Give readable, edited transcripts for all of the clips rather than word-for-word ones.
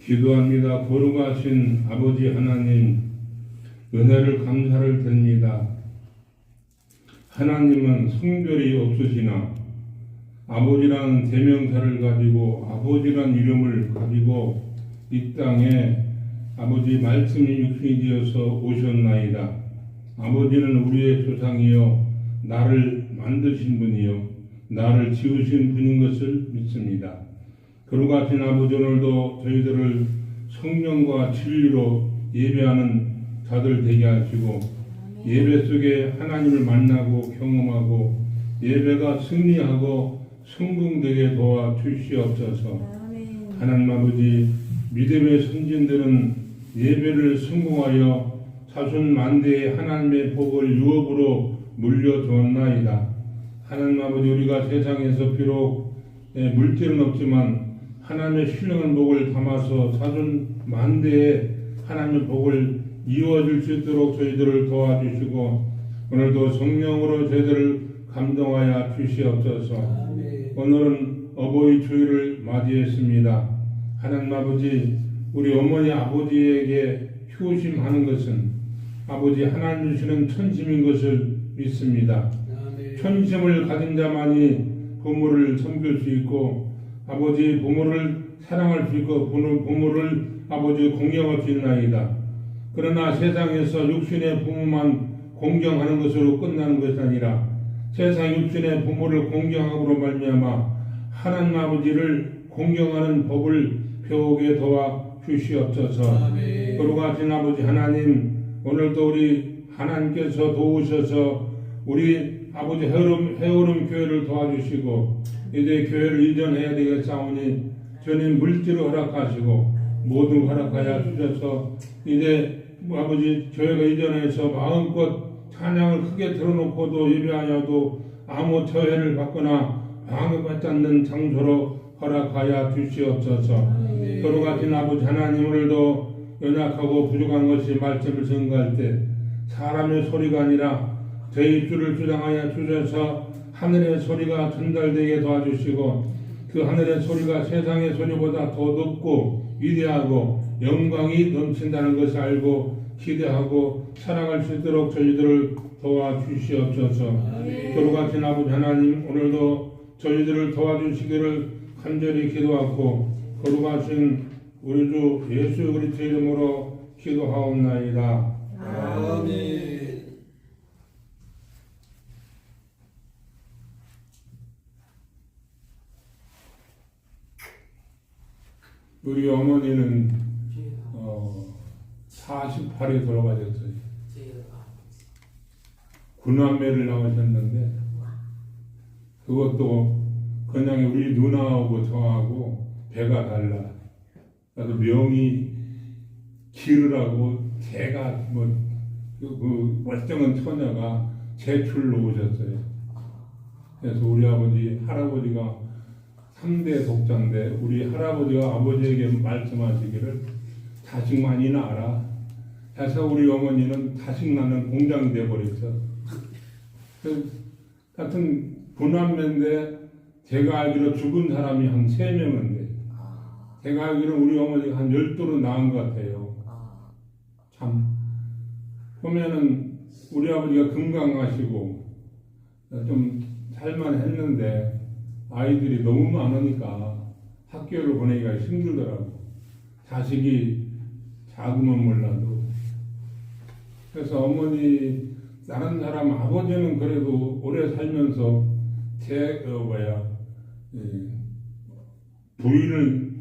기도합니다. 거룩하신 아버지 하나님, 은혜를 감사를 드립니다. 하나님은 성별이 없으시나 아버지란 대명사를 가지고 아버지란 이름을 가지고 이 땅에 아버지 말씀이 육신이 되어서 오셨나이다. 아버지는 우리의 조상이요 나를 만드신 분이요 나를 지으신 분인 것을 믿습니다. 거룩하신 아버지, 오늘도 저희들을 성령과 진리로 예배하는 자들 되게 하시고 예배 속에 하나님을 만나고 경험하고 예배가 승리하고 성공되게 도와주시옵소서. 하나님 아버지, 믿음의 선진들은 예배를 성공하여 자손 만대의 하나님의 복을 유업으로 물려주었나이다. 하나님 아버지, 우리가 세상에서 비록 물질은 없지만 하나님의 신령한 복을 담아서 자손 만대의 하나님의 복을 이루어질 수 있도록 저희들을 도와주시고 오늘도 성령으로 저희들을 감동하여 주시옵소서. 오늘은 어버이 주일을 맞이했습니다. 하나님 아버지, 우리 어머니 아버지에게 효심하는 것은 아버지 하나님 주시는 천심인 것을 믿습니다. 천심을 가진 자만이 부모를 섬길 수 있고 아버지 부모를 사랑할 수 있고 부모를 아버지 공경할 수 있나이다. 그러나 세상에서 육신의 부모만 공경하는 것으로 끝나는 것이 아니라 세상 육신의 부모를 공경함으로 말미암아 하나님 아버지를 공경하는 법을 배우게 도와 주시옵소서. 거룩하신 아버지 하나님, 오늘도 우리 하나님께서 도우셔서 우리 아버지 해오름 교회를 도와주시고 이제 교회를 이전해야 되겠사오니 주님 물질을 허락하시고 모든 허락하여 주셔서 이제 아버지 교회가 이전해서 마음껏 찬양을 크게 들어놓고도 예배하여도 아무 저해를 받거나 방해받지 않는 장소로 허락하여 주시옵소서. 거룩하신 아버지 하나님, 오늘도 연약하고 부족한 것이 말씀을 전가할 때 사람의 소리가 아니라 저희 입술을 주장하여 주셔서 하늘의 소리가 전달되게 도와주시고 그 하늘의 소리가 세상의 소리보다 더 높고 위대하고 영광이 넘친다는 것을 알고 기대하고 사랑할 수 있도록 저희들을 도와주시옵소서. 거룩하신 아버지 하나님, 오늘도 저희들을 도와주시기를 간절히 기도하고 거룩하신 우리 주 예수 그리스도 이름으로 기도하옵나이다. 아멘. 우리 어머니는 48에 돌아가셨어요. 군함매를 나오셨는데 그것도 그냥 우리 누나하고 저하고 배가 달라. 나도 명이 기르라고 제가 그 멀쩡한 처녀가 제출로 오셨어요. 그래서 우리 아버지 할아버지가 3대 독자인데 우리 할아버지가 아버지에게 말씀하시기를 자식 많이 낳아라 해서 우리 어머니는 자식 낳는 공장이 돼버렸어. 같은 군함매인데 제가 알기로 죽은 사람이 한 3명인데 제가 알기로 우리 어머니가 한 12로 낳은 것 같아요. 참 보면은 우리 아버지가 건강하시고 좀 살만했는데 아이들이 너무 많으니까 학교를 보내기가 힘들더라고. 자식이 작으면 몰라도. 그래서 어머니 다른 사람 아버지는 그래도 오래 살면서 부인을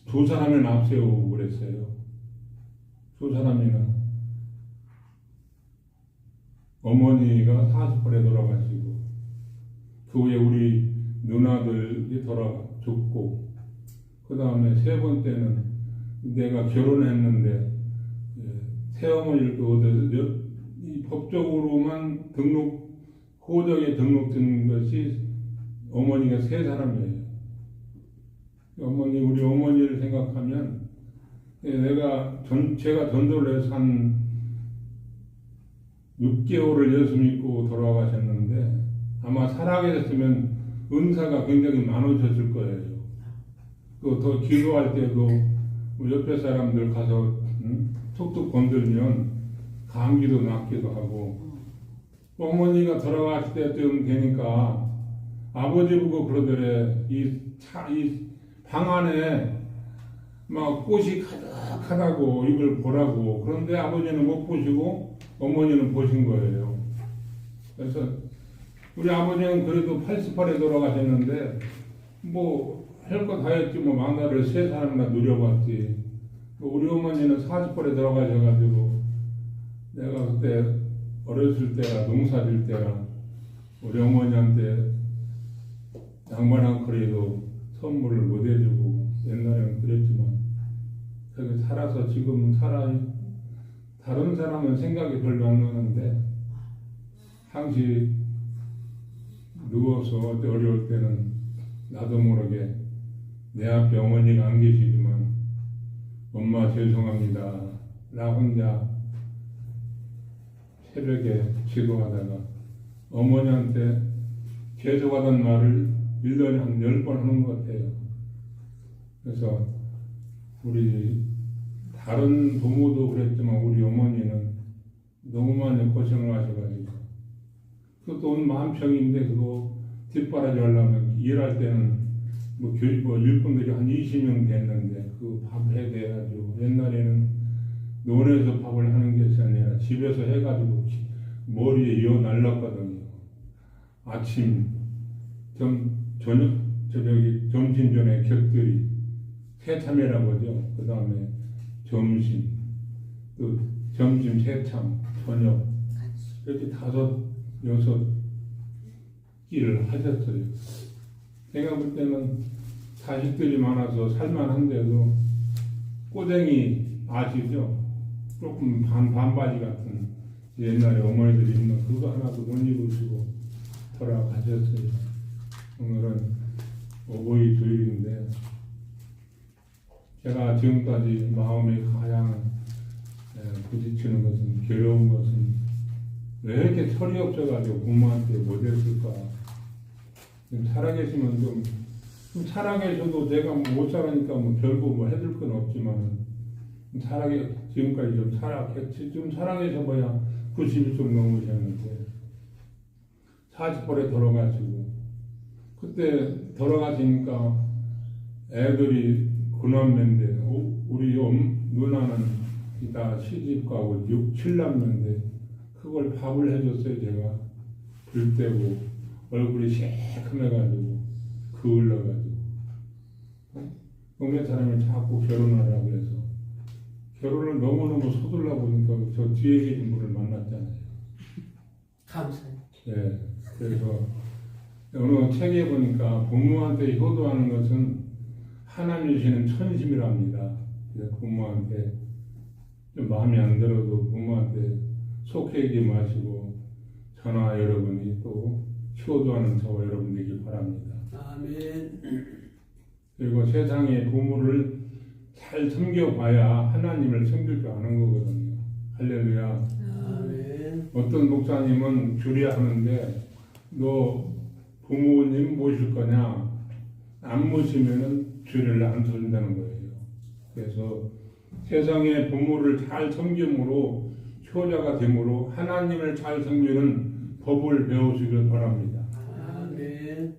2사람을 앞세우고 그랬어요. 2사람이나 어머니가 40살에 돌아가시고 그 후에 우리 누나들이 죽고 그 다음에 3번째는 내가 결혼했는데 새어머니를 또 얻어서 법적으로만 호적에 등록된 것이 어머니가 3사람이에요. 우리 어머니를 생각하면 제가 전도를 해서 한 6개월을 예수 믿고 돌아가셨는데 아마 살아계셨으면 은사가 굉장히 많으셨을 거예요. 또 더 기도할 때도 뭐 옆에 사람들 가서 툭툭 건들면 감기도 낫기도 하고 어머니가 돌아가실 때쯤 되니까 아버지 보고 그러더래. 이 방 안에 막 꽃이 가득하다고 이걸 보라고. 그런데 아버지는 못 보시고 어머니는 보신 거예요. 그래서 우리 아버지는 그래도 88에 돌아가셨는데 뭐 할 거 다 했지. 뭐 만나를 세 사람이나 누려봤지. 우리 어머니는 40살에 돌아가셔가지고 내가 그때 어렸을 때라 농사질 때라 우리 어머니한테 양말 한 컬이도 선물을 못 해주고 옛날에는 그랬지만 그렇게 살아서 지금 다른 사람은 생각이 별로 안 나는데 항시 누워서 어려울 때는 나도 모르게 내 앞에 어머니가 안 계시지만 엄마 죄송합니다 나 혼자 새벽에 기도하다가 어머니한테 죄송하다는 말을 1년에 한 10번 하는 것 같아요. 그래서 우리 다른 부모도 그랬지만 우리 어머니는 너무 많이 고생을 하셔가지고 그 돈 만평인데 그거 뒷바라지 하려면 일할 때는 뭐 일꾼들이 한 20명 됐는데 그 밥 해대가지고 옛날에는 논에서 밥을 하는 것이 아니라 집에서 해가지고 머리에 이어 날랐거든요. 아침, 저녁, 점심 전에 격들이 새참이라고 하죠. 그 다음에 점심, 또 점심 새참, 저녁 이렇게 5, 6끼를 하셨어요. 제가 볼 때는 자식들이 많아서 살만한데도 꼬쟁이 아시죠? 조금 반바지 같은 옛날에 어머니들이 입는 그거 하나도 못 입으시고 돌아가셨어요. 오늘은 어버이 주일인데 제가 지금까지 마음이 가장 부딪히는 것은 괴로운 것은 왜 이렇게 철이 없어가지고 부모한테 못했을까. 살아계시면 좀 살아계셔도 제가 못 살아니까 뭐 별거 뭐 해줄 건 없지만 지금까지 좀 살아계셔봐야 90일 좀 넘으셨는데 40살에 돌아가시고 그때 돌아가시니까 애들이 군함매인데 우리 누나는 다 시집가고 6, 7남매인데 그걸 밥을 해줬어요. 제가 불 때고 얼굴이 새카매가지고 그을러가지고 동네 사람이 자꾸 결혼하라고 해서 결혼을 너무너무 서둘러 보니까 저 뒤에 계신 분을 만났잖아요. 감사해요. 네, 그래서 어느 책에 보니까 부모한테 효도하는 것은 하나님 주시는 천심이랍니다. 그래서 부모한테 좀 마음에 안 들어도 부모한테 속해지 마시고 저나 여러분이 또 효도하는 저와 여러분 되길 바랍니다. 아멘. 그리고 세상의 부모를 잘 섬겨봐야 하나님을 섬길 줄 아는 거거든요. 할렐루야. 아멘. 어떤 목사님은 주례 하는데 너 부모님 모실 거냐? 안 모시면은 주례를 안 서준다는 거예요. 그래서 세상의 부모를 잘 섬김으로 효자가 되므로 하나님을 잘 섬기는 법을 배우시길 바랍니다. 아멘.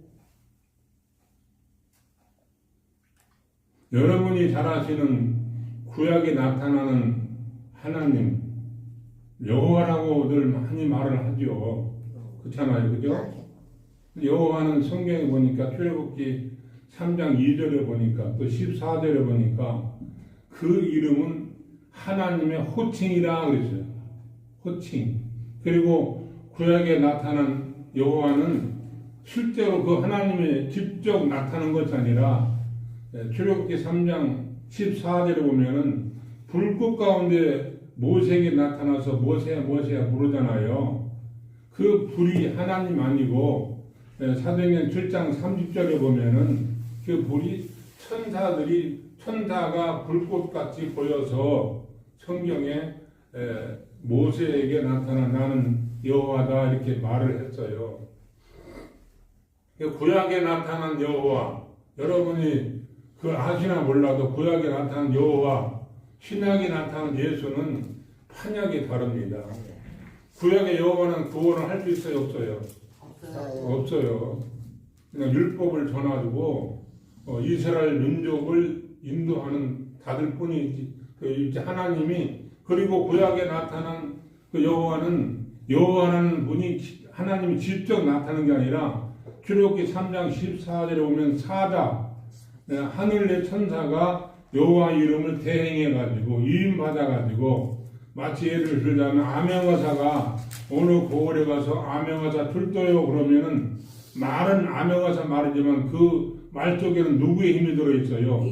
여러분이 잘 아시는 구약에 나타나는 하나님 여호와라고 늘 많이 말을 하죠. 그렇잖아요, 그죠? 여호와는 성경에 보니까 출애굽기 3장 2절에 보니까 또 14절에 보니까 그 이름은 하나님의 호칭이라 그랬어요. 호칭. 그리고 구약에 나타난 여호와는 실제로 그 하나님의 직접 나타난 것이 아니라 출애굽기 3장 14절에 보면은 불꽃 가운데 모세에게 나타나서 모세야 부르잖아요. 그 불이 하나님 아니고 사도행전 7장 30절에 보면은 그 불이 천사가 불꽃같이 보여서 성경에 모세에게 나타난 나는 여호와다 이렇게 말을 했어요. 구약에 나타난 여호와 여러분이 그 아시나 몰라도 구약에 나타난 여호와 신약에 나타난 예수는 판약이 다릅니다. 구약의 여호와는 구원을 할 수 있어요, 없어요? 없어요. 그냥 율법을 전해주고 이스라엘 민족을 인도하는 다들 뿐이지. 이제 하나님이 그리고 구약에 나타난 그 여호와는 분이 하나님이 직접 나타나는 게 아니라 출애굽기 3장 14절에 보면 사자 하늘 내 천사가 여호와 이름을 대행해 가지고 위임 받아 가지고 마치 예를 들자면 암행어사가 어느 고을에 가서 암행어사 출도요 그러면은 말은 암행어사 말이지만 그 말 속에는 누구의 힘이 들어 있어요?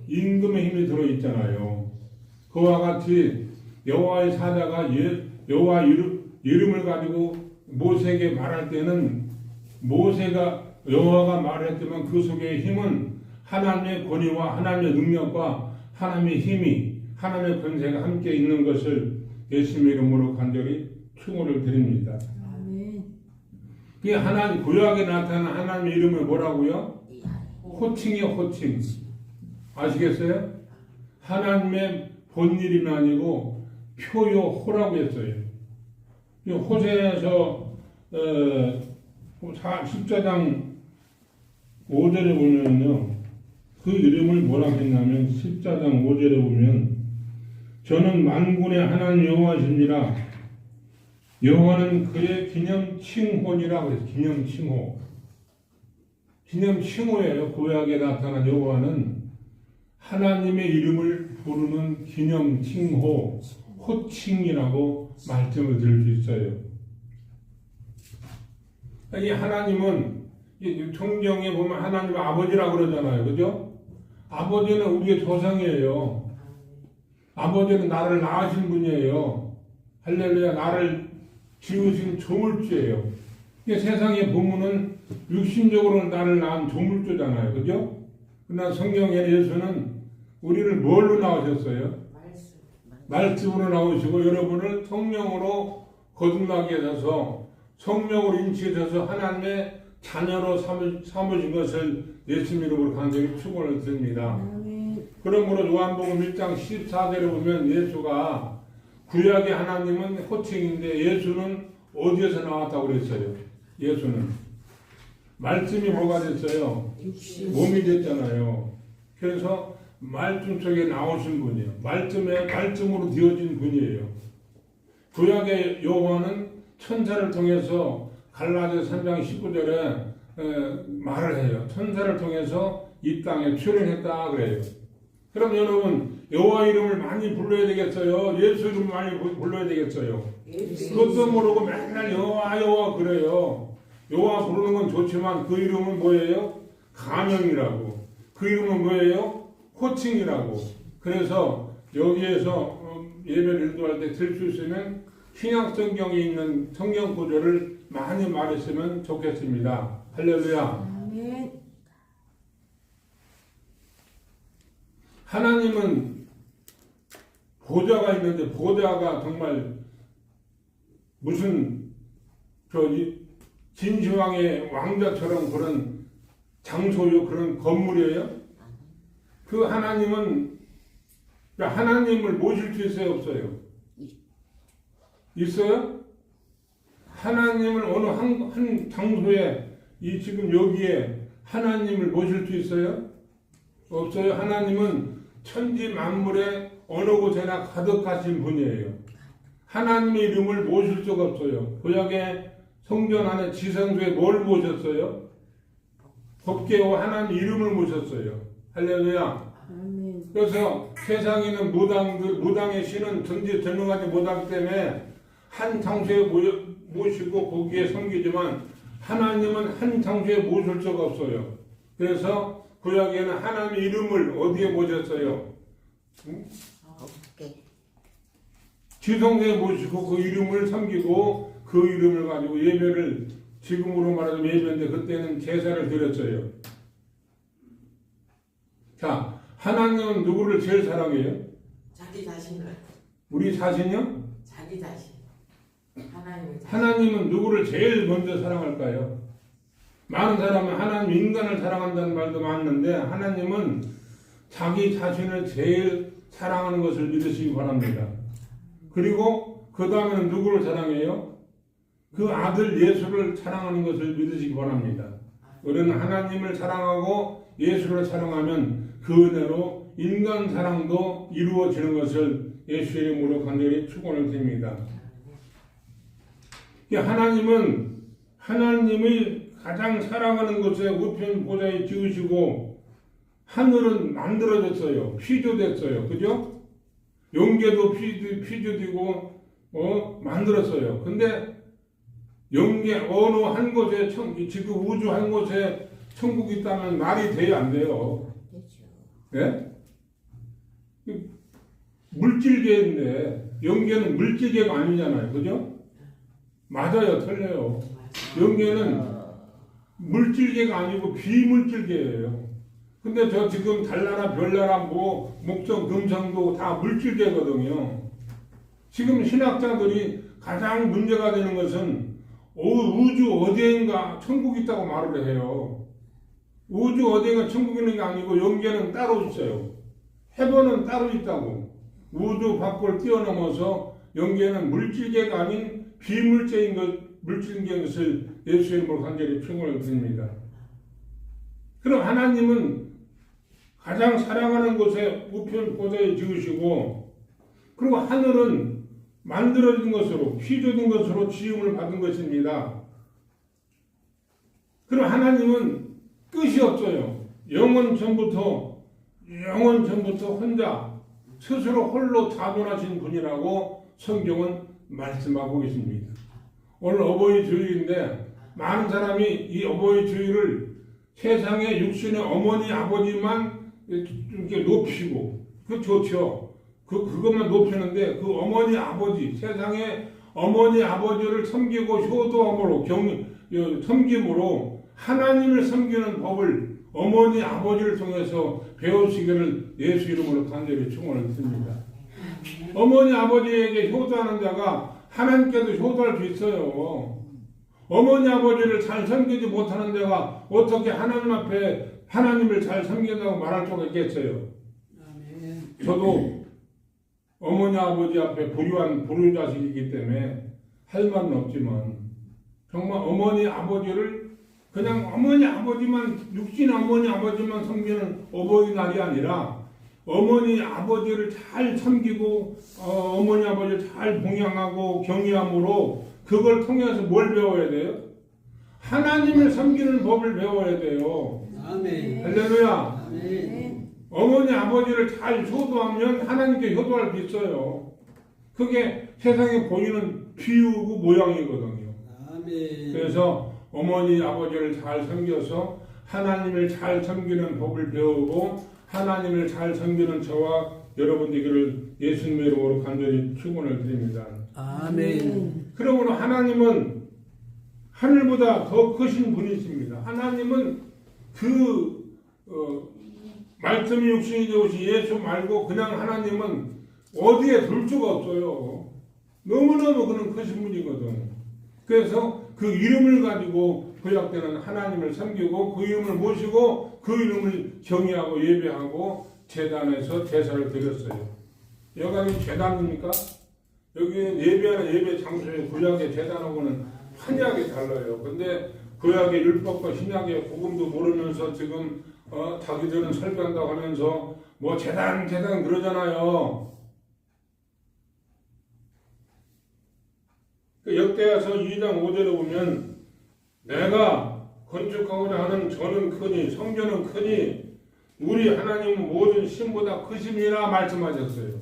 임금의 힘이 들어 있잖아요. 그와 같이 여호와의 사자가 여호와 이름을 가지고 모세에게 말할 때는 모세가 여호와가 말했지만 그 속에 힘은 하나님의 권위와 하나님의 능력과 하나님의 힘이 하나님의 권세가 함께 있는 것을 예수님의 이름으로 간절히 충고를 드립니다. 그게 하나님 구약에 나타난 하나님의 이름을 뭐라고요? 호칭이요, 호칭. 아시겠어요? 하나님의 본이름이 아니고 표요호라고 했어요. 호세에서 14장 5절에 보면요. 그 이름을 뭐라고 했냐면 14장 5절에 보면 저는 만군의 하나님 여호와시니라 여호와는 그의 기념칭호니라고 해서 기념칭호예요. 구약에 나타난 여호와는 하나님의 이름을 부르는 기념칭호, 호칭이라고 말씀을 드릴 수 있어요. 이 하나님은 성경에 보면 하나님 아버지라고 그러잖아요. 그죠? 아버지는 우리의 조상이에요. 아버지는 나를 낳으신 분이에요. 할렐루야. 나를 지으신 조물주예요. 세상에 보면은 육신적으로는 나를 낳은 조물주잖아요. 그죠? 그러나 성경에 예수는 우리를 뭘로 낳으셨어요? 말씀으로 나오시고 여러분을 성령으로 거듭나게 해서 성령으로 인치해서 하나님의 자녀로 삼으신 것을 예수님 이름으로 간절히 축원을 드립니다. 그러므로 요한복음 1장 14절에 보면 예수가 구약의 하나님은 호칭인데 예수는 어디에서 나왔다고 그랬어요? 예수는 말씀이 뭐가 됐어요? 몸이 됐잖아요. 그래서 말씀 속에 나오신 분이에요. 말씀으로 되어진 분이에요. 구약의 여호와는 천사를 통해서 갈라디아 3장 19절에 말을 해요. 천사를 통해서 이 땅에 출현했다 그래요. 그럼 여러분 여호와 이름을 많이 불러야 되겠어요? 예수 이름을 많이 불러야 되겠어요? 그것도 모르고 맨날 여호와 그래요. 여호와 부르는 건 좋지만 그 이름은 뭐예요? 가명이라고. 그 이름은 뭐예요? 호칭이라고. 그래서 여기에서 예배를 인도할 때 들 수 있으면 신약 성경에 있는 성경 구절을 많이 말했으면 좋겠습니다. 할렐루야. 아멘. 하나님은 보좌가 있는데 보좌가 정말 무슨 진시황의 왕자처럼 그런 장소요, 그런 건물이에요? 그 하나님은 하나님을 모실 수 있어요, 없어요? 있어요? 하나님을 어느 한 장소에 이 지금 여기에 하나님을 모실 수 있어요? 없어요. 하나님은 천지 만물에 어느 곳에나 가득하신 분이에요. 하나님의 이름을 모실 수가 없어요. 구약의 성전 안에 지성소에 뭘 모셨어요? 법궤와 하나님 이름을 모셨어요. 할렐루야. 아멘. 그래서 세상에 있는 무당의 신은 전능하지 못하기 때문에 한 장소에 모시고 거기에 섬기지만 하나님은 한 장소에 모실 수가 없어요. 그래서 구약에는 하나님의 이름을 어디에 모셨어요? 지성소에 모시고 그 이름을 섬기고 그 이름을 가지고 예배를 지금으로 말하자면 예배인데 그때는 제사를 드렸어요. 자, 하나님은 누구를 제일 사랑해요? 자기 자신을. 우리 자신이요? 자기 자신. 하나님은 누구를 제일 먼저 사랑할까요? 많은 사람은 하나님 인간을 사랑한다는 말도 많은데 하나님은 자기 자신을 제일 사랑하는 것을 믿으시기 바랍니다. 그리고 그 다음에는 누구를 사랑해요? 그 아들 예수를 사랑하는 것을 믿으시기 바랍니다. 우리는 하나님을 사랑하고 예수를 사랑하면 그 은혜로 인간 사랑도 이루어지는 것을 예수의 이름으로 간절히 축원을 드립니다. 하나님은 하나님의 가장 사랑하는 곳에 우편 보좌에 지으시고 하늘은 만들어졌어요. 피조됐어요. 그죠? 영계도 피조되고 만들었어요. 근데 영계 어느 한 곳에 지금 우주 한 곳에 천국이 있다면 말이 돼야 안 돼요. 예? 물질계인데 영계는 물질계가 아니잖아요. 그죠? 맞아요. 틀려요. 영계는 물질계가 아니고 비물질계예요. 근데 저 지금 달나라 별나라 목성 금성도 다 물질계거든요. 지금 신학자들이 가장 문제가 되는 것은 우주 어디인가 천국이 있다고 말을 해요. 우주 어디인가 천국이 있는 게 아니고 영계는 따로 있어요. 해변은 따로 있다고. 우주 밖을 뛰어넘어서 영계는 물질계가 아닌 비물질인 물질계인 것을 예수의 이름으로 간절히 축원을 드립니다. 그럼 하나님은 가장 사랑하는 곳에 우편 보좌에 지으시고 그리고 하늘은 만들어진 것으로 피조된 것으로 지음을 받은 것입니다. 그럼 하나님은 끝이 없어요. 영원 전부터 혼자 스스로 홀로 자존하신 분이라고 성경은 말씀하고 있습니다. 오늘 어버이 주일인데 많은 사람이 이 어버이 주일을 세상의 육신의 어머니 아버지만 이렇게 높이고 그 좋죠. 그것만 높이는데 그 어머니 아버지 세상의 어머니 아버지를 섬기고 효도함으로 섬김으로 하나님을 섬기는 법을 어머니 아버지를 통해서 배우시기를 예수 이름으로 간절히 축원을 드립니다. 어머니 아버지에게 효도하는 자가 하나님께도 효도할 수 있어요. 어머니 아버지를 잘 섬기지 못하는 자가 어떻게 하나님 앞에 하나님을 잘 섬긴다고 말할 수가 있겠어요. 저도 어머니 아버지 앞에 불효자식이기 때문에 할 말은 없지만 정말 어머니 아버지를 그냥 어머니 아버지만 육신 어머니 아버지만 섬기는 어버이날이 아니라 어머니 아버지를 잘 섬기고 어머니 아버지를 잘 봉양하고 경외함으로 그걸 통해서 뭘 배워야 돼요? 하나님을 섬기는 법을 배워야 돼요. 아멘. 할렐루야. 아멘. 어머니 아버지를 잘 효도하면 하나님께 효도할 수 있어요. 그게 세상에 보이는 비유고 모양이거든요. 아멘. 그래서 어머니 아버지를 잘 섬겨서 하나님을 잘 섬기는 법을 배우고 하나님을 잘 섬기는 저와 여러분 되기를 예수님의 이름으로 간절히 축원을 드립니다. 아멘. 그러므로 하나님은 하늘보다 더 크신 분이십니다. 하나님은 말씀이 육신이 되오신 예수 말고 그냥 하나님은 어디에 둘 수가 없어요. 너무너무 그는 크신 분이거든. 그래서 그 이름을 가지고 구약때는 하나님을 섬기고 그 이름을 모시고 그 이름을 경외하고 예배하고 제단에서 제사를 드렸어요. 여기는 제단입니까? 여기는 예배하는 예배 장소의 구약의 제단하고는 환약이 달라요. 근데 구약의 율법과 신약의 복음도 모르면서 지금 자기들은 설교한다고 하면서 뭐 제단 그러잖아요. 역대하서 2장 5절에 보면 내가 건축하고자 하는 저는 크니 성전은 크니 우리 하나님은 모든 신보다 크심이라 말씀하셨어요.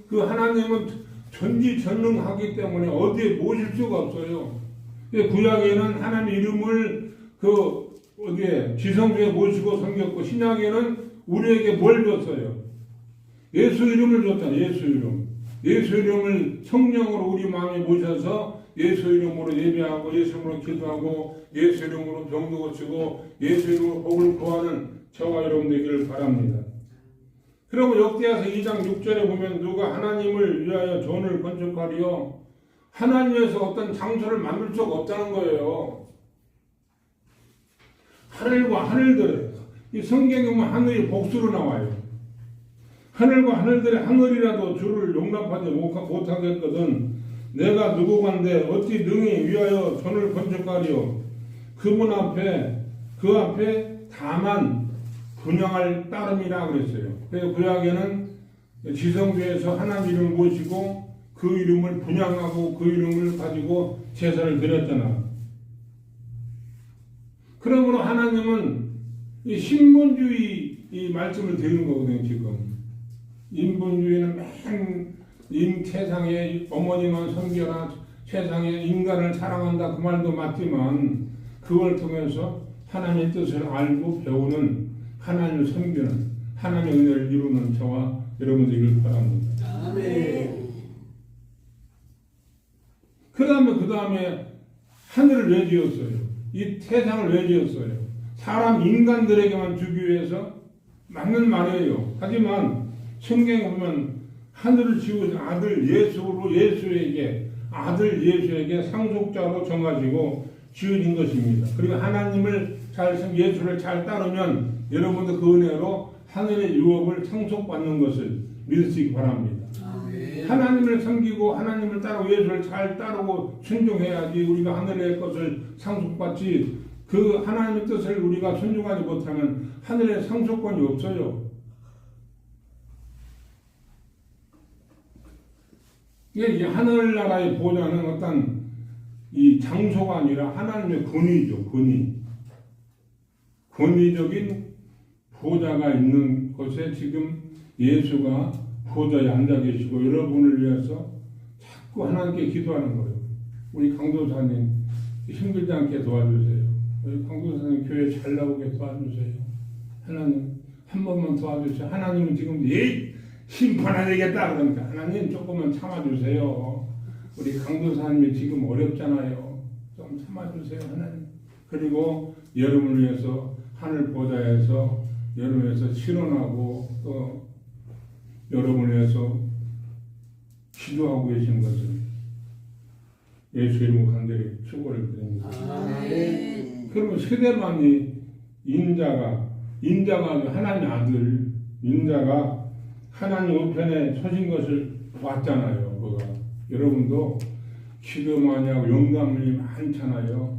그 하나님은 전지전능하기 때문에 어디에 모실 수가 없어요. 구약에는 하나님 이름을 어디에 지성소에 모시고 섬겼고 신약에는 우리에게 뭘 줬어요? 예수 이름을 줬잖아요. 예수 이름. 예수 이름을 성령으로 우리 마음에 모셔서 예수 이름으로 예배하고 예수 이름으로 기도하고 예수 이름으로 병도 고치고 예수 이름으로 복을 구하는 저와 여러분 되기를 바랍니다. 그러면 역대하서 2장 6절에 보면 누가 하나님을 위하여 전을 건축하리요 하나님에서 어떤 장소를 만들 수가 없다는 거예요. 하늘과 하늘들 이 성경에 보면 하늘이 복수로 나와요. 하늘과 하늘들의 하늘이라도 주를 용납하지 못하겠거든 내가 누구간데 어찌 능히 위하여 전을 건축하리요. 그분 앞에 그 앞에 다만 분양할 따름이라 그랬어요. 그래서 구약에는 지성소에서 하나님 이름을 모시고 그 이름을 분양하고 그 이름을 가지고 제사를 드렸잖아. 그러므로 하나님은 이 신분주의 이 말씀을 드리는 거거든요. 지금 인본주의는 맨 세상에 어머니만 섬겨라, 세상에 인간을 사랑한다 그 말도 맞지만 그걸 통해서 하나님의 뜻을 알고 배우는 하나님을 섬기는 하나님의 은혜를 이루는 저와 여러분들이길 바랍니다. 아멘. 그 다음에 하늘을 왜 지었어요? 이 세상을 왜 지었어요? 사람 인간들에게만 주기 위해서 맞는 말이에요. 하지만 성경에 보면 하늘을 지으신 아들 예수에게 상속자로 정하시고 지으신 것입니다. 그리고 하나님을 예수를 잘 따르면 여러분도 그 은혜로 하늘의 유업을 상속받는 것을 믿으시기 바랍니다. 아멘. 하나님을 섬기고 하나님을 따르고 예수를 잘 따르고 순종해야지 우리가 하늘의 것을 상속받지 그 하나님의 뜻을 우리가 순종하지 못하면 하늘의 상속권이 없어요. 이게 하늘나라의 보좌는 어떤 이 장소가 아니라 하나님의 권위죠. 권위적인 보좌가 있는 곳에 지금 예수가 보좌에 앉아 계시고 여러분을 위해서 자꾸 하나님께 기도하는 거예요. 우리 강도사님 힘들지 않게 도와주세요. 우리 강도사님 교회 잘 나오게 도와주세요. 하나님 한 번만 도와주세요. 하나님은 지금 심판해야 되겠다 그러니까 하나님 조금만 참아주세요. 우리 강도사님이 지금 어렵잖아요. 좀 참아주세요 하나님. 그리고 여러분을 위해서 하늘 보좌에서 여러분을 위해서 실현하고 또 여러분을 위해서 기도하고 계시는 것을 예수 이름으로 간절히 축원을 드립니다. 아멘. 그러면 세대만이 인자가 하나님 아들 인자가 하나님 우편에 서신 것을 봤잖아요. 그가 여러분도 기도 많이 하고 영감이 많잖아요.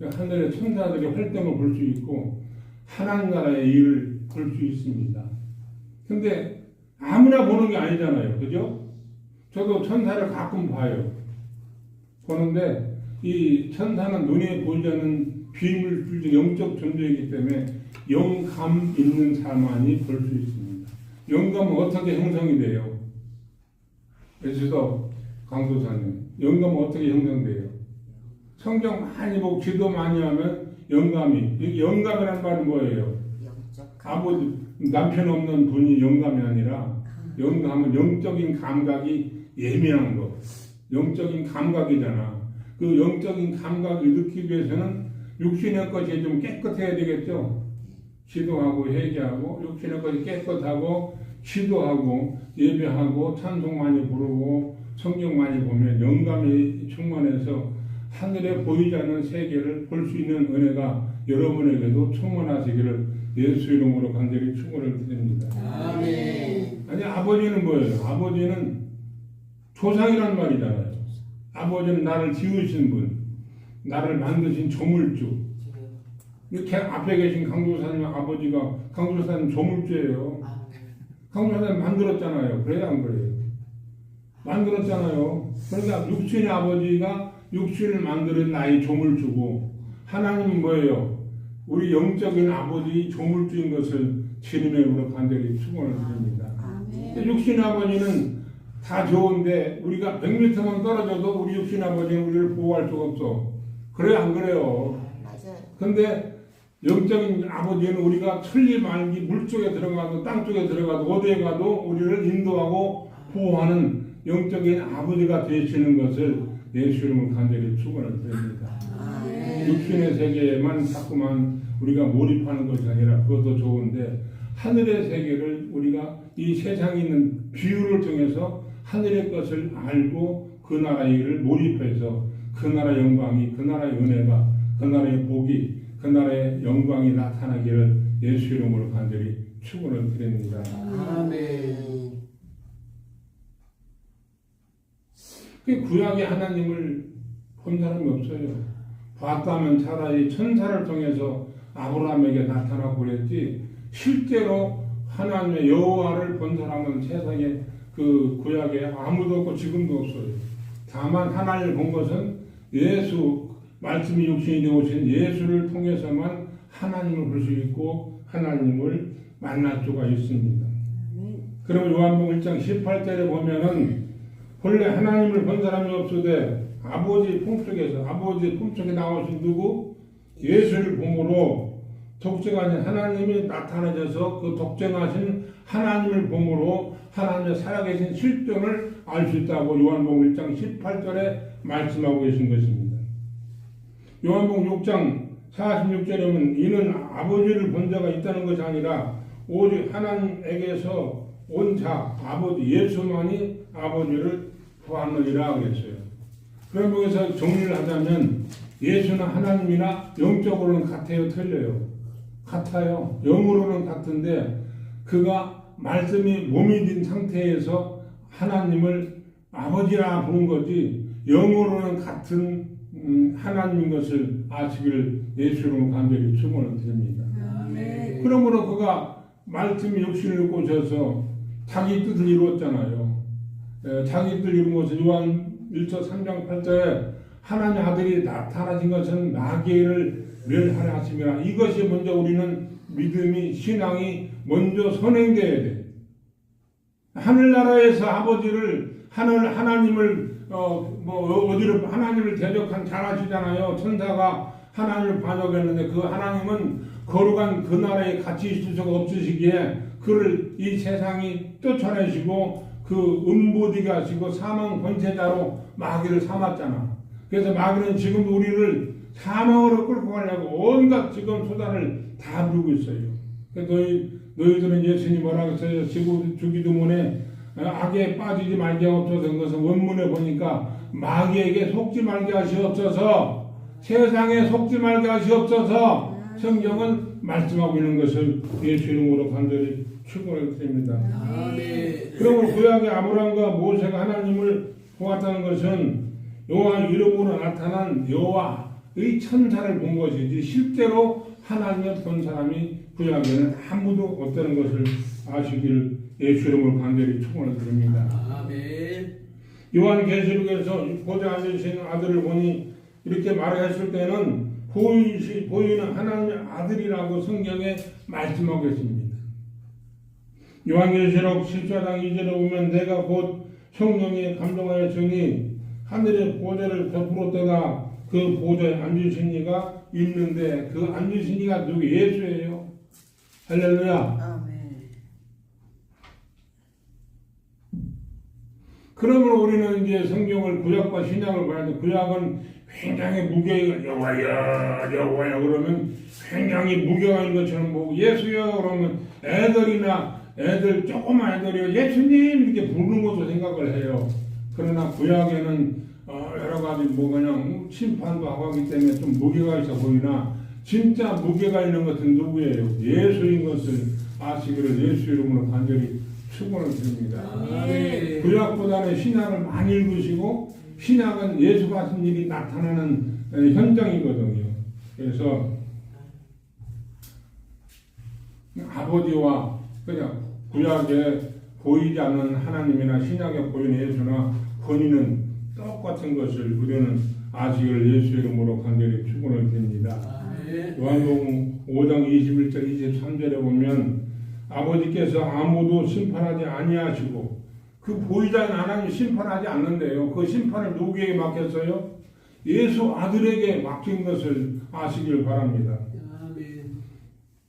하늘의 천사들의 활동을 볼 수 있고 하나님 나라의 일을 볼 수 있습니다. 근데 아무나 보는 게 아니잖아요. 그죠? 저도 천사를 가끔 봐요. 보는데 이 천사는 눈에 보이지 않는 비밀 영적 존재이기 때문에 영감 있는 사람만이 볼 수 있습니다. 영감은 어떻게 형성이 돼요? 그래서 강도사님 영감은 어떻게 형성돼요? 성경 많이 보고 기도 많이 하면 영감이라는 말은 뭐예요? 아버지 남편 없는 분이 영감이 아니라 영감은 영적인 감각이 예민한 거 영적인 감각이잖아. 그 영적인 감각을 느끼기 위해서는 육신의 것이 좀 깨끗해야 되겠죠. 기도하고 회개하고 육신의 것이 깨끗하고 기도하고 예배하고 찬송 많이 부르고 성경 많이 보면 영감이 충만해서 하늘에 보이지 않는 세계를 볼 수 있는 은혜가 여러분에게도 충만하시기를 예수 이름으로 간절히 축원을 드립니다. 아멘. 아니 아버지는 뭐예요? 아버지는 조상이란 말이잖아요. 아버지는 나를 지으신 분, 나를 만드신 조물주. 이렇게 앞에 계신 강도사님 아버지가 강도사님 조물주예요. 강도사님 만들었잖아요. 그래요 안 그래요? 만들었잖아요. 그러니까 육신의 아버지가 육신을 만드는 나의 조물주고 하나님은 뭐예요? 우리 영적인 아버지 조물주인 것을 주님의 이름으로 간절히 축원을 드립니다. 육신의 아버지는 다 좋은데 우리가 100m만 떨어져도 우리 육신의 아버지는 우리를 보호할 수가 없어. 그래요 안 그래요? 맞아요. 근데 영적인 아버지는 우리가 천리 만기 물속에 들어가도 땅속에 들어가도 어디에 가도 우리를 인도하고 보호하는 영적인 아버지가 되시는 것을 예수 이름으로 간절히 축원을 드립니다. 육신의 세계에만 자꾸만 우리가 몰입하는 것이 아니라 그것도 좋은데 하늘의 세계를 우리가 이 세상에 있는 비유를 통해서 하늘의 것을 알고 그 나라의 일을 몰입해서 그 나라의 영광이 그 나라의 은혜가 그 나라의 복이 그 나라의 영광이 나타나기를 예수 이름으로 간절히 축원을 드립니다. 아멘. 그 구약의 하나님을 본 사람이 없어요. 봤다면 차라리 천사를 통해서 아브라함에게 나타나고 그랬지 실제로 하나님의 여호와를 본 사람은 세상에 그 구약에 아무도 없고 지금도 없어요. 다만 하나님을 본 것은 예수 말씀이 육신이 되오신 예수를 통해서만 하나님을 볼 수 있고 하나님을 만날 수가 있습니다. 그러면 요한복음 1장 18절에 보면은 본래 하나님을 본 사람이 없으되 아버지 품속에 나오신 누구? 예수를 보므로 독자가 아닌 하나님이 나타나셔서 그 독생하신 하나님을 보므로 하나님의 살아계신 실존을 알 수 있다고 요한복음 1장 18절에 말씀하고 계신 것입니다. 요한복음 6장 46절에 보면 이는 아버지를 본 자가 있다는 것이 아니라 오직 하나님에게서 온 자 아버지 예수만이 아버지를 보았느니라 그랬어요. 그럼 여기서 정리를 하자면 예수는 하나님이나 영적으로는 같아요, 틀려요? 같아요. 영으로는 같은데 그가 말씀이 몸이 된 상태에서 하나님을 아버지라 부른 거지 영으로는 같은 하나님인 것을 아시기를 예수로 간절히 축원을 드립니다. 아멘. 그러므로 그가 말씀이 육신을 입고 오셔서 자기 뜻을 이루었잖아요. 자기 뜻을 이룬 것은 요한 1서 3장 8절에 하나님 아들이 나타나신 것은 마귀를 멸하려 하심이라. 이것이 먼저 우리는 믿음이 신앙이 먼저 선행돼야 돼. 하늘나라에서 아버지를 하나님을 어디로 하나님을 대적한 잘하시잖아요. 천사가 하나님을 반역했는데 그 하나님은 거룩한 그 나라에 같이 있을 수가 없으시기에 그를 이 세상이 쫓아내시고 그 음부디게 하시고 사망 권세자로 마귀를 삼았잖아. 그래서 마귀는 지금도 우리를 사망으로 끌고 가려고 온갖 지금 수단을 다 부르고 있어요. 너희들은 예수님이 뭐라고 했어요? 주기도문에 악에 빠지지 말게 하옵소서. 그것은 원문에 보니까 마귀에게 속지 말게 하시옵소서, 세상에 속지 말게 하시옵소서 성경은 말씀하고 있는 것을 예수 이름으로 간절히 축원을 드립니다. 아멘. 그러므로 구약의 아브라함과 모세가 하나님을 보았다는 것은 여호와 이름으로 나타난 여호와의 천사를 본 것이지 실제로 하나님을 본 사람이 구약에는 아무도 없다는 것을 아시기를 예수 이름으로 간절히 축원을 드립니다. 아멘. 요한계시록에서 보좌 앉으신 아들을 보니 이렇게 말했을 때는 보이는 하나님의 아들이라고 성경에 말씀하고 있습니다. 요한계시록 14장 2절에 보면 내가 곧 성령에 감동하여 주니 하늘의 보좌를 베풀었다가 그 보좌에 앉으신 이가 있는데 그 앉으신 이가 누구? 예수예요. 할렐루야. 아멘. 그러므로 우리는 이제 성경을 구약과 신약을 봐야 돼. 구약은 굉장히 무게가 여호와야 그러면 굉장히 무게가 있는 것처럼 보고 예수여 그러면 애들 조그만 애들이 예수님 이렇게 부르는 것도 생각을 해요. 그러나 구약에는 여러 가지 그냥 심판도 하고 하기 때문에 좀 무게가 있어 보이나 진짜 무게가 있는 것은 누구예요? 예수인 것을 아시기를 예수 이름으로 간절히 축원을 드립니다. 아멘. 구약보다는 신약을 많이 읽으시고 신약은 예수가 하신 일이 나타나는 현장이거든요. 그래서 아버지와 그냥 구약에 보이지 않는 하나님이나 신약에 보이는 예수나 본인은 똑같은 것을 우리는 아시기를 예수 이름으로 간절히 축원을 드립니다. 요한복음 5장 21절 23절에 보면 아버지께서 아무도 심판하지 아니하시고 그 보이지 않는 하나님 심판하지 않는데요. 그 심판을 누구에게 맡겼어요? 예수 아들에게 맡긴 것을 아시길 바랍니다.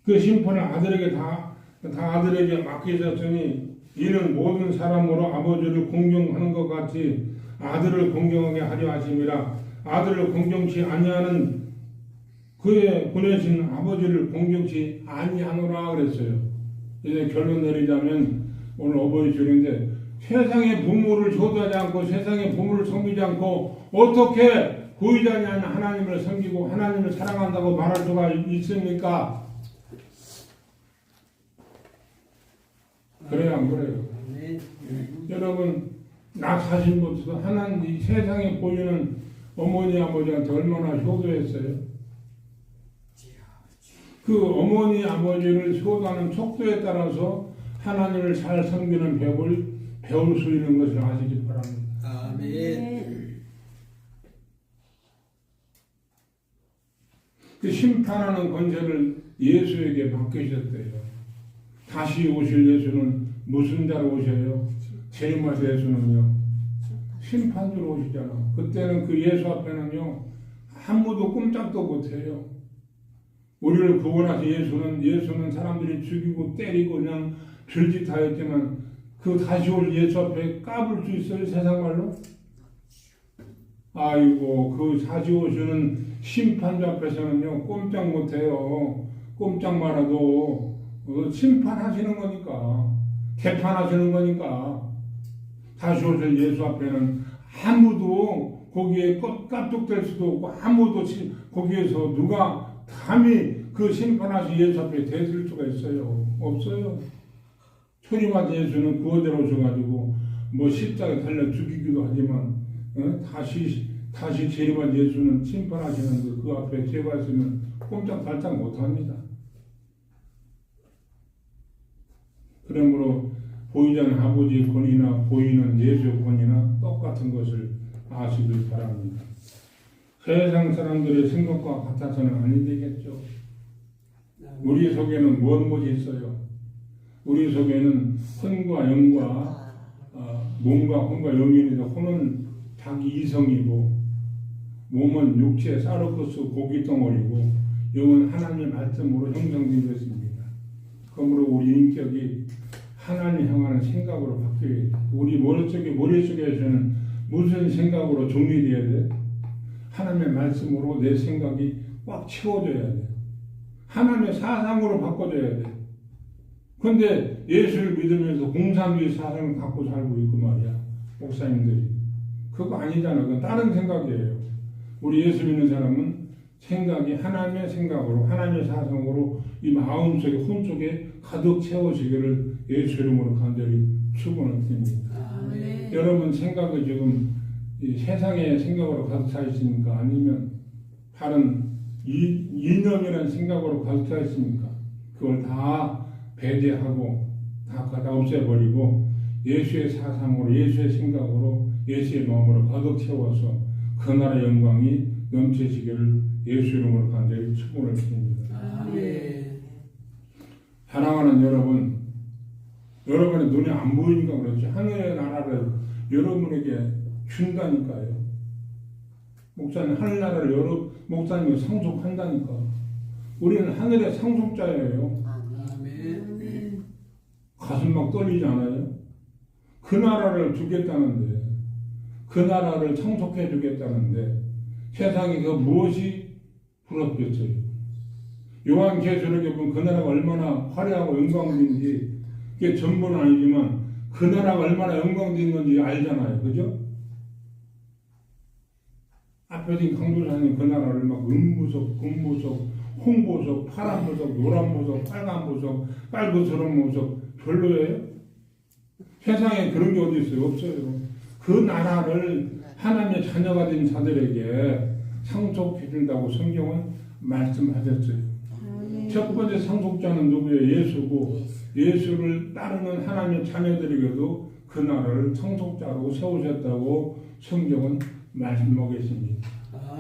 그 심판을 아들에게 다 아들에게 맡기셨으니 이는 모든 사람으로 아버지를 공경하는 것 같이 아들을 공경하게 하려 하심이라. 아들을 공경치 아니하는 그의 보내신 아버지를 공경치 아니하노라 그랬어요. 이제 결론 내리자면 오늘 어버이 주일인데 세상의 부모를 효도하지 않고 세상의 부모를 섬기지 않고 어떻게 보이지 않는 하나님을 섬기고 하나님을 사랑한다고 말할 수가 있습니까? 안 그래요? 아멘. 여러분 나 자신부터 하나님 이 세상에 보이는 어머니 아버지한테 얼마나 효도했어요? 그 어머니 아버지를 효도하는 척도에 따라서 하나님을 잘 섬기는 법을 배울 수 있는 것을 아시기 바랍니다. 아멘. 그 심판하는 권세를 예수에게 맡기셨대요. 다시 오실 예수는 무슨 자로 오셔요? 재림하실 예수는요, 심판주로 오시잖아. 그때는 그 예수 앞에는요, 아무도 꼼짝도 못해요. 우리를 구원하신 예수는 사람들이 죽이고 때리고 그냥 별짓 다 했지만 그 다시 올 예수 앞에 까불 수 있어요, 세상 말로? 아이고, 그 다시 오시는 심판주 앞에서는요, 꼼짝 못해요. 꼼짝 말아도 심판하시는 거니까, 개판하시는 거니까. 다시 오실 예수 앞에는 아무도 거기에 깝죽될 수도 없고, 아무도 거기에서 누가 감히 그 심판하신 예수 앞에 대들 수가 있어요? 없어요. 초림하신 예수는 구원대로 오셔가지고 뭐 십자가에 달려 죽이기도 하지만 다시 재림한 예수는 심판하시는 그 앞에 죄가 있으면 꼼짝달짝 못합니다. 그러므로 보이지 않는 아버지의 권위나 보이는 예수의 권위나 똑같은 것을 아시길 바랍니다. 세상 사람들의 생각과 같아서는 아니 되겠죠. 우리 속에는 무엇이 있어요? 우리 속에는 혼과 영과 몸과 혼과 영인인데 혼은 자기 이성이고 몸은 육체 사르코스 고기 덩어리고 영은 하나님의 말씀으로 형성된 것입니다. 그러므로 우리 인격이 하나님 향하는 생각으로 바뀌어야 돼. 우리 머릿속에서는 무슨 생각으로 정리되어야 돼? 하나님의 말씀으로 내 생각이 꽉 채워져야 돼. 하나님의 사상으로 바꿔줘야 돼. 그런데 예수를 믿으면서 공산주의 사상을 갖고 살고 있고 말이야. 목사님들이. 그거 아니잖아. 그건 다른 생각이에요. 우리 예수 믿는 사람은 생각이 하나님의 생각으로 하나님의 사상으로 이 마음속에 혼속에 가득 채워지기를 예수 이름으로 간절히 축원을 드립니다. 아멘. 여러분 생각이 지금 이 세상의 생각으로 가득 차 있습니까? 아니면 다른 이념이라는 생각으로 가득 차 있습니까? 그걸 다 배제하고 다 없애버리고 예수의 사상으로 예수의 생각으로 예수의 마음으로 가득 채워서 그 나라의 영광이 넘치시기를 예수 이름으로 간절히 축원을 드립니다. 아멘. 사랑하는 여러분, 여러분의 눈에 안 보이니까 그렇지 하늘의 나라를 여러분에게 준다니까요. 목사님 하늘나라를 목사님이 상속한다니까. 우리는 하늘의 상속자예요. 아멘. 가슴 막 떨리지 않아요? 그 나라를 주겠다는데, 그 나라를 상속해 주겠다는데 세상에 그 무엇이 부럽겠어요? 요한계시록에 보면 그 나라가 얼마나 화려하고 영광인지 그게 전부는 아니지만 그 나라가 얼마나 영광된 건지 알잖아요. 그죠? 앞에 진 강조사님 그 나라를 막 은보석, 금보석, 홍보석, 파란보석, 노란보석, 빨간보석, 빨그스러운 보석 별로예요? 세상에 그런 게 어디 있어요? 없어요. 그 나라를 하나님의 자녀가 된 자들에게 상속해 준다고 성경은 말씀하셨어요. 첫 번째 상속자는 누구예요? 예수고 예수를 따르는 하나님의 자녀들에게도 그 나라를 상속자로 세우셨다고 성경은 말씀하고 있습니다.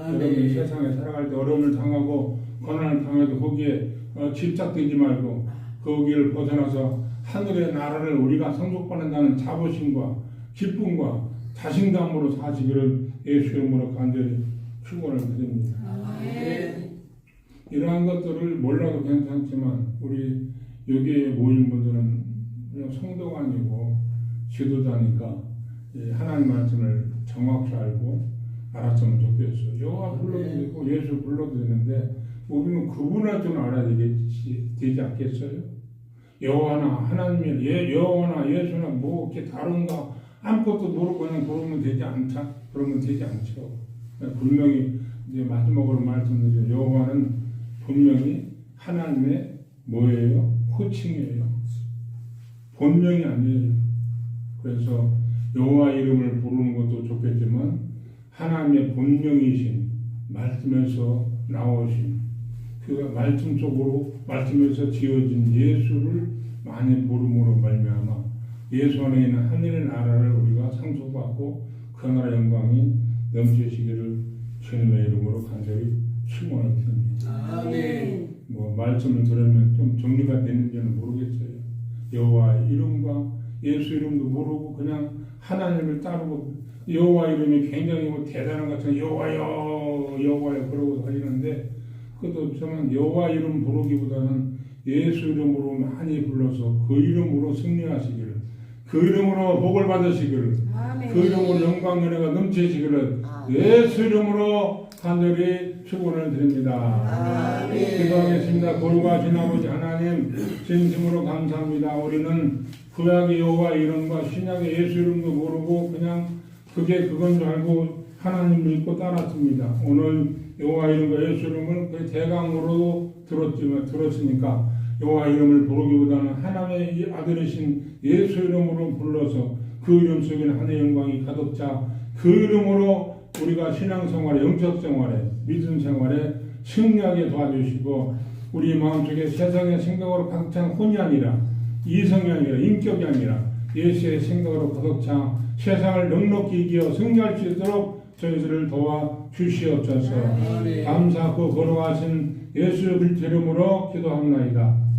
여러분 세상에 살아갈 때 어려움을 당하고 고난을 당해도 거기에 집착되지 말고 거기를 벗어나서 하늘의 나라를 우리가 상속받는다는 자부심과 기쁨과 자신감으로 사시기를 예수 이름으로 간절히 축원을 드립니다. 아멘. 이러한 것들을 몰라도 괜찮지만 우리 여기에 모인 분들은 그냥 성도가 아니고 지도자니까 하나님 말씀을 정확히 알고 알았으면 좋겠어요. 여호와 불러도 되고 예수 불러도 되는데 우리는 구분할 줄 알아야 되지 않겠어요? 여호와나 하나님이 여호와나 예수나 뭐 이렇게 다른가 아무것도 모르고 그냥 부르면 되지 않다. 그러면 되지 않죠. 분명히 이제 마지막으로 말씀드리죠. 여호와는 분명히 하나님의 뭐예요? 호칭이에요. 본명이 아니에요. 그래서 여호와 이름을 부르는 것도 좋겠지만 하나님의 본명이신 말씀에서 나오신 그 말씀 속으로 말씀에서 지어진 예수를 많이 부름으로 말미암아 예수 안에 있는 하늘의 나라를 우리가 상속받고 그 나라 영광이 넘치시기를 주님의 이름으로 간절히 축원을 드립니다. 아멘. 뭐 말씀을 들으면 좀 정리가 되는지는 모르겠어요. 여호와의 이름과 예수 이름도 모르고 그냥 하나님을 따르고 여호와 이름이 굉장히 뭐 대단한 것처럼 여호와여 여호와여 그러고 다니는데 그것도 저는 여호와 이름 부르기보다는 예수 이름으로 많이 불러서 그 이름으로 승리하시기를 그 이름으로 복을 받으시기를 아멘. 그 이름으로 영광 은혜가 넘치시기를 아멘. 예수 이름으로 간절히 축원을 드립니다. 아멘. 기도하겠습니다. 거룩하신 아버지 하나님 진심으로 감사합니다. 우리는 구약의 여호와 이름과 신약의 예수 이름도 모르고 그냥 그게 그건 줄 알고 하나님을 믿고 따랐습니다. 오늘 여호와 이름과 예수 이름을 그 대강으로 들었으니까 여호와 이름을 부르기보다는 하나님의 아들이신 예수 이름으로 불러서 그 이름 속에는 하나님의 영광이 가득 차 그 이름으로 우리가 신앙생활에 영적 생활에 믿음 생활에 승리하게 도와주시고 우리 마음속에 세상의 생각으로 가득 찬 혼이 아니라 이성이 아니라 인격이 아니라 예수의 생각으로 가득 차 세상을 넉넉히 이겨 승리할 수 있도록 저희들을 도와주시옵소서. 아멘. 감사하고 거룩하신 예수 그리스도 이름으로 기도합나이다.